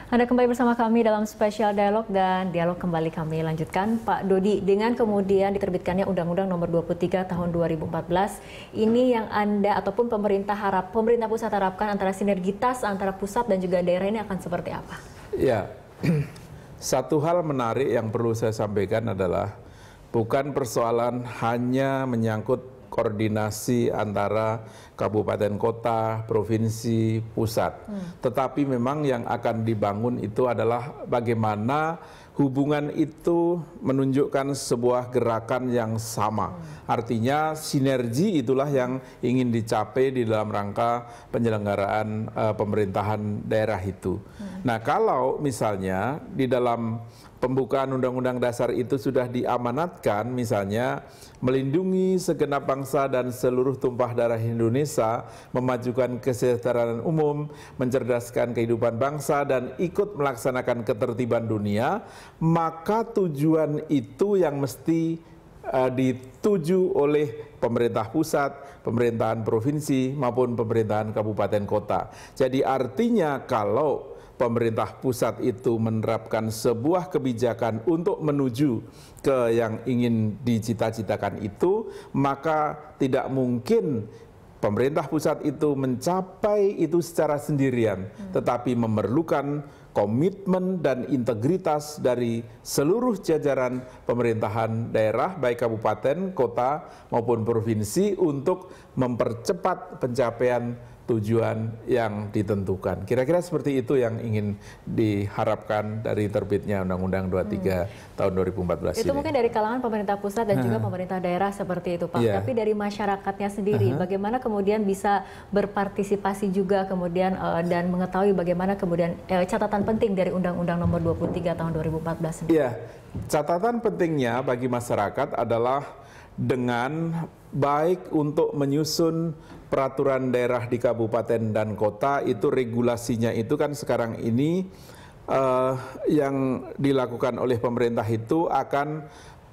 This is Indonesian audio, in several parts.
Anda kembali bersama kami dalam spesial dialog dan dialog kembali kami lanjutkan. Pak Dodi, dengan kemudian diterbitkannya Undang-Undang Nomor 23 Tahun 2014, ini yang Anda ataupun pemerintah pusat harapkan antara sinergitas antara pusat dan juga daerah ini akan seperti apa? Ya, satu hal menarik yang perlu saya sampaikan adalah bukan persoalan hanya menyangkut koordinasi antara kabupaten kota, provinsi, pusat. Tetapi memang yang akan dibangun itu adalah bagaimana hubungan itu menunjukkan sebuah gerakan yang sama. Artinya sinergi itulah yang ingin dicapai di dalam rangka penyelenggaraan pemerintahan daerah itu. Nah, kalau misalnya di dalam pembukaan Undang-Undang Dasar itu sudah diamanatkan, misalnya melindungi segenap bangsa dan seluruh tumpah darah Indonesia, memajukan kesejahteraan umum, mencerdaskan kehidupan bangsa, dan ikut melaksanakan ketertiban dunia, maka tujuan itu yang mesti dituju oleh pemerintah pusat, pemerintahan provinsi, maupun pemerintahan kabupaten kota. Jadi artinya kalau pemerintah pusat itu menerapkan sebuah kebijakan untuk menuju ke yang ingin dicita-citakan itu, maka tidak mungkin pemerintah pusat itu mencapai itu secara sendirian, tetapi memerlukan komitmen dan integritas dari seluruh jajaran pemerintahan daerah, baik kabupaten, kota, maupun provinsi untuk mempercepat pencapaian tujuan yang ditentukan. Kira-kira seperti itu yang ingin diharapkan dari terbitnya Undang-Undang 23 tahun 2014 itu ini. Mungkin dari kalangan pemerintah pusat dan juga pemerintah daerah seperti itu, Pak. Tapi dari masyarakatnya sendiri, bagaimana kemudian bisa berpartisipasi juga kemudian dan mengetahui bagaimana kemudian catatan penting dari Undang-Undang Nomor 23 tahun 2014 ini? Iya, catatan pentingnya bagi masyarakat adalah dengan baik untuk menyusun peraturan daerah di kabupaten dan kota, itu regulasinya itu kan sekarang ini yang dilakukan oleh pemerintah itu akan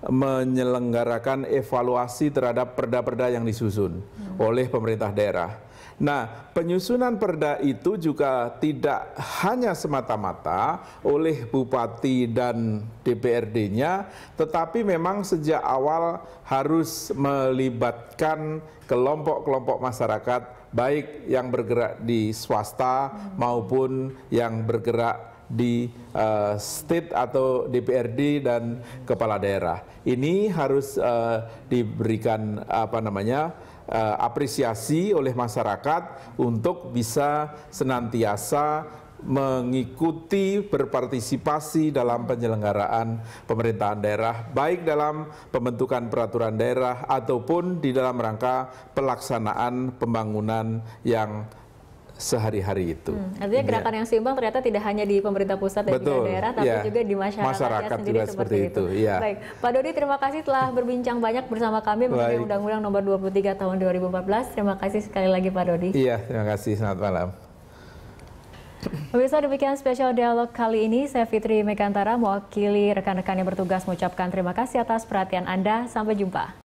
menyelenggarakan evaluasi terhadap perda-perda yang disusun oleh pemerintah daerah. Nah, penyusunan perda itu juga tidak hanya semata-mata oleh bupati dan DPRD-nya, tetapi memang sejak awal harus melibatkan kelompok-kelompok masyarakat, baik yang bergerak di swasta maupun yang bergerak di state atau DPRD dan kepala daerah. Ini harus diberikan apresiasi oleh masyarakat untuk bisa senantiasa mengikuti, berpartisipasi dalam penyelenggaraan pemerintahan daerah, baik dalam pembentukan peraturan daerah ataupun di dalam rangka pelaksanaan pembangunan yang sehari-hari itu. Artinya gerakan yang seimbang ternyata tidak hanya di pemerintah pusat dan juga daerah, tapi juga di masyarakat sendiri juga seperti itu. Ya. Baik, Pak Dodi, terima kasih telah berbincang banyak bersama kami mengenai Undang-Undang Nomor 23 Tahun 2014. Terima kasih sekali lagi, Pak Dodi. Iya, terima kasih. Selamat malam. Pemirsa, demikian spesial dialog kali ini. Saya Fitri Mekantara, mewakili rekan-rekan yang bertugas mengucapkan terima kasih atas perhatian Anda. Sampai jumpa.